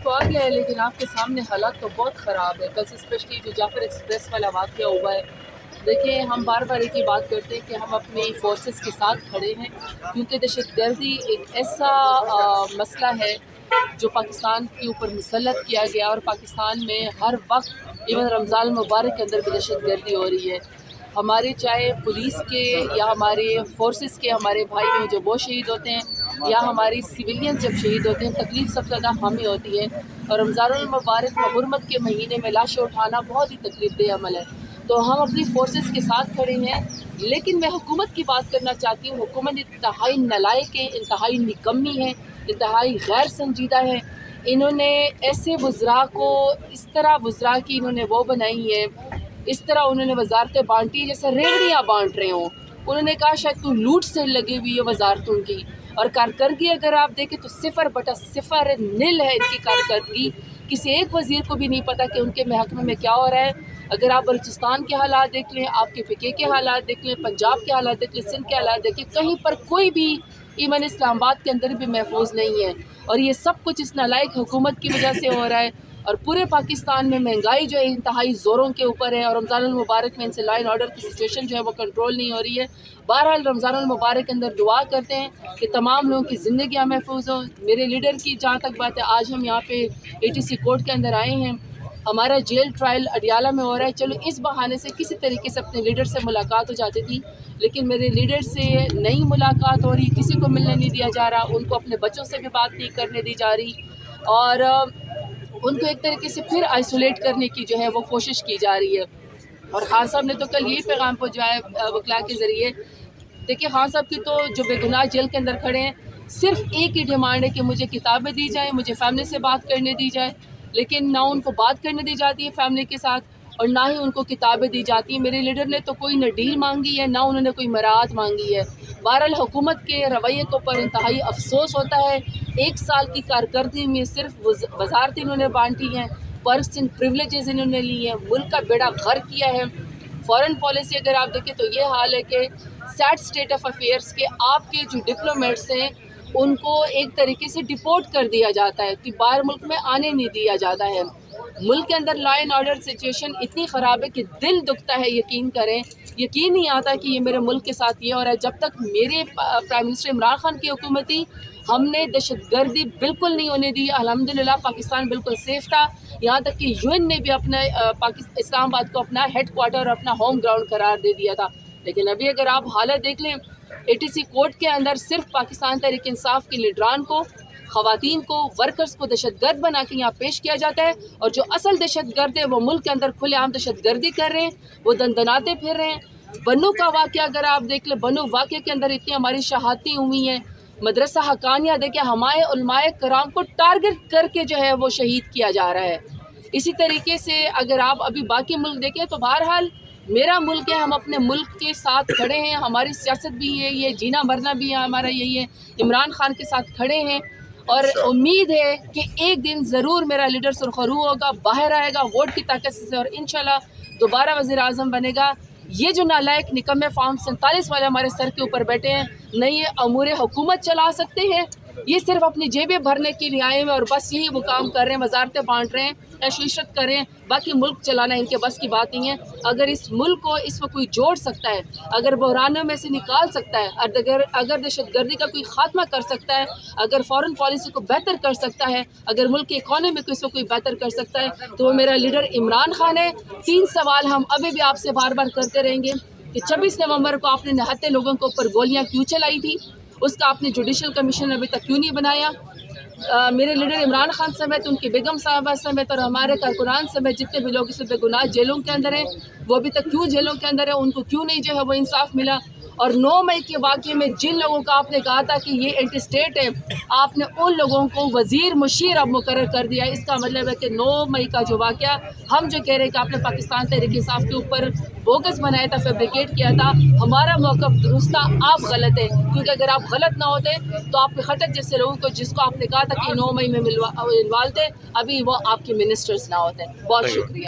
تو आ गया है, लेकिन आपके सामने हालात तो बहुत ख़राब है। कल से स्पेशली जो जाफर एक्सप्रेस वाला वाक़या हुआ है, देखिए हम बार बार एक ही बात करते हैं कि हम अपनी फोर्सेस के साथ खड़े हैं, क्योंकि दहशतगर्दी एक ऐसा मसला है जो पाकिस्तान के ऊपर मुसल्लत किया गया, और पाकिस्तान में हर वक्त इवन रमज़ान मुबारक के अंदर भी दहशतगर्दी हो रही है। हमारे चाहे पुलिस के या हमारे फोर्सेस के हमारे भाई बहन जब वो शहीद होते हैं या हमारी सिविलियन जब शहीद होते हैं, तकलीफ़ सबसे ज़्यादा हमें होती है। और रमज़ानुल मुबारक मुहर्रम के महीने में लाशें उठाना बहुत ही तकलीफ़देह अमल है। तो हम अपनी फोर्सेस के साथ खड़े हैं, लेकिन मैं हुकूमत की बात करना चाहती हूँ। हुकूमत इंतहाई नालायक है, इंतहाई निकम्मी है, इंतहाई गैर संजीदा है। इन्होंने ऐसे वज़रा को इस तरह वज़रा की इन्होंने वो बनाई है, इस तरह उन्होंने वजारतें बांटी जैसे रेवड़ियाँ बांट रहे हों। उन्होंने कहा शायद तू लूट से लगी हुई है वजारतों की, और कारकर्दगी अगर आप देखें तो 0/0 नील है इनकी कारकर्दगी। किसी एक वज़ीर को भी नहीं पता कि उनके महकमे में क्या हो रहा है। अगर आप बलूचिस्तान के हालात देख लें, आपके PK के हालात देख लें, पंजाब के हालात देख लें, सिंध के हालात देखें, कहीं पर कोई भी इवन इस्लामाबाद के अंदर भी महफूज नहीं है। और ये सब कुछ इस नालायक हुकूमत की वजह से हो रहा है। और पूरे पाकिस्तान में महंगाई जो है इंतहाई ज़ोरों के ऊपर है, और रमज़ानुल मुबारक में इनसे लॉ एंड ऑर्डर की सिचुएशन जो है वो कंट्रोल नहीं हो रही है। बहरहाल रमज़ानुल मुबारक के अंदर दुआ करते हैं कि तमाम लोगों की ज़िंदगियाँ महफूज हों। मेरे लीडर की जहाँ तक बात है, आज हम यहाँ पे ATC कोर्ट के अंदर आए हैं। हमारा जेल ट्रायल अडियाला में हो रहा है। चलो इस बहाने से किसी तरीके से अपने लीडर से मुलाकात हो जाती थी, लेकिन मेरे लीडर से नई मुलाकात हो रही, किसी को मिलने नहीं दिया जा रहा, उनको अपने बच्चों से भी बात नहीं करने दी जा रही, और उनको एक तरीके से फिर आइसोलेट करने की जो है वो कोशिश की जा रही है। और खान साहब ने तो कल यही पैगाम पहुँचाया है वकला के ज़रिए। देखिए खान साहब की तो जो बेगुनाह जेल के अंदर खड़े हैं, सिर्फ एक ही डिमांड है कि मुझे किताबें दी जाएँ, मुझे फैमिली से बात करने दी जाए। लेकिन ना उनको बात करने दी जाती है फैमिली के साथ, और ना ही उनको किताबें दी जाती हैं। मेरे लीडर ने तो कोई न डील मांगी है, ना उन्होंने कोई मराहत मांगी है। बहरहाल हुकूमत के रवैये के ऊपर इंतहाई अफसोस होता है। 1 साल की कारकर्दगी में सिर्फ वजारतें इन्होंने बांटी हैं, पर्क्स एंड प्रिविलेजेस इन्होंने ली हैं, मुल्क का बेड़ा गर्क किया है। फॉरेन पॉलिसी अगर आप देखें तो ये हाल है कि सैड स्टेट ऑफ अफेयर्स के आपके जो डिप्लोमेट्स हैं उनको एक तरीके से डिपोर्ट कर दिया जाता है कि बाहर मुल्क में आने नहीं दिया जाता है। मुल्क के अंदर लॉ एंड ऑर्डर सिचुएशन इतनी ख़राब है कि दिल दुखता है। यकीन करें, यकीन नहीं आता कि ये मेरे मुल्क के साथ ये हो रहा है। जब तक मेरे प्राइम मिनिस्टर इमरान खान की हुकूमत थी, हमने दहशतगर्दी बिल्कुल नहीं होने दी। अल्हम्दुलिल्लाह पाकिस्तान बिल्कुल सेफ़ था। यहाँ तक कि UN ने भी अपना इस्लामाबाद को अपना हेड क्वार्टर और अपना होम ग्राउंड करार दे दिया था। लेकिन अभी अगर आप हालत देख लें, ATC कोर्ट के अंदर सिर्फ पाकिस्तान तहरीक इंसाफ के लीडरान को, ख़वातीन को, वर्कर्स को दहशतगर्द बना के यहाँ पेश किया जाता है। और जो असल दहशतगर्द है वो मुल्क के अंदर खुलेआम दहशतगर्दी कर रहे हैं, वो दंदनाते फिर रहे हैं। बन्नू का वाक़या अगर आप देख लें, बन्नू वाक़े के अंदर इतनी हमारी शहादतें हुई हैं। मदरसा हक़ानिया देखिए, हमारे उलमाए कराम को टारगेट करके जो है वो शहीद किया जा रहा है। इसी तरीके से अगर आप अभी बाकी मुल्क देखें तो बहरहाल मेरा मुल्क है, हम अपने मुल्क के साथ खड़े हैं। हमारी सियासत भी यही है, जीना मरना भी हमारा यही है। इमरान खान के साथ खड़े हैं, और उम्मीद है कि एक दिन ज़रूर मेरा लीडर सुरखरू होगा, बाहर आएगा वोट की ताकत से, और इंशाल्लाह दोबारा वज़ीर आज़म बनेगा। ये जो नालायक निकम्मे फॉर्म 47 वाले हमारे सर के ऊपर बैठे हैं, न ये अमूर हुकूमत चला सकते हैं, ये सिर्फ अपनी जेबें भरने के लिए आए हैं और बस यही वो काम कर रहे हैं, वजारतें बांट रहे हैं, ऐश-ओ-इशरत कर रहे हैं। बाकी मुल्क चलाना इनके बस की बात नहीं है। अगर इस मुल्क को इस वक्त कोई जोड़ सकता है, अगर बहरानों में से निकाल सकता है, अगर दहशतगर्दी का कोई खात्मा कर सकता है, अगर फॉरेन पॉलिसी को बेहतर कर सकता है, अगर मुल्क की इकॉनमी को इसको कोई बेहतर कर सकता है, तो वो मेरा लीडर इमरान खान है। 3 सवाल हम अभी भी आपसे बार बार करते रहेंगे कि 26 नवंबर को आपने निहत्ते लोगों के ऊपर गोलियाँ क्यों चलाई थी, उसका आपने जुडिशल कमीशन अभी तक क्यों नहीं बनाया। मेरे लीडर इमरान खान समेत, उनकी बेगम साहबा समेत और हमारे कारकुनान समेत जितने भी लोग इस बेगुनाह जेलों के अंदर हैं, वो अभी तक क्यों जेलों के अंदर है, उनको क्यों नहीं जो है वो इंसाफ मिला। और 9 मई के वाक़े में जिन लोगों का आपने कहा था कि ये एंटी स्टेट है, आपने उन लोगों को वज़ीर मुशीर अब मुकर्रर कर दिया। इसका मतलब है कि 9 मई का जो वाक़या हम जो कह रहे हैं कि आपने पाकिस्तान तहरीक इंसाफ के ऊपर बोगस बनाया था, फैब्रिकेट किया था, हमारा मौक़िफ़ दुरुस्त था, आप गलत है। क्योंकि अगर आप गलत ना होते तो आप खटक जैसे लोगों को, जिसको आपने कहा था कि 9 मई में इन्वॉल्व थे, अभी वो आपके मिनिस्टर्स ना होते। बहुत शुक्रिया।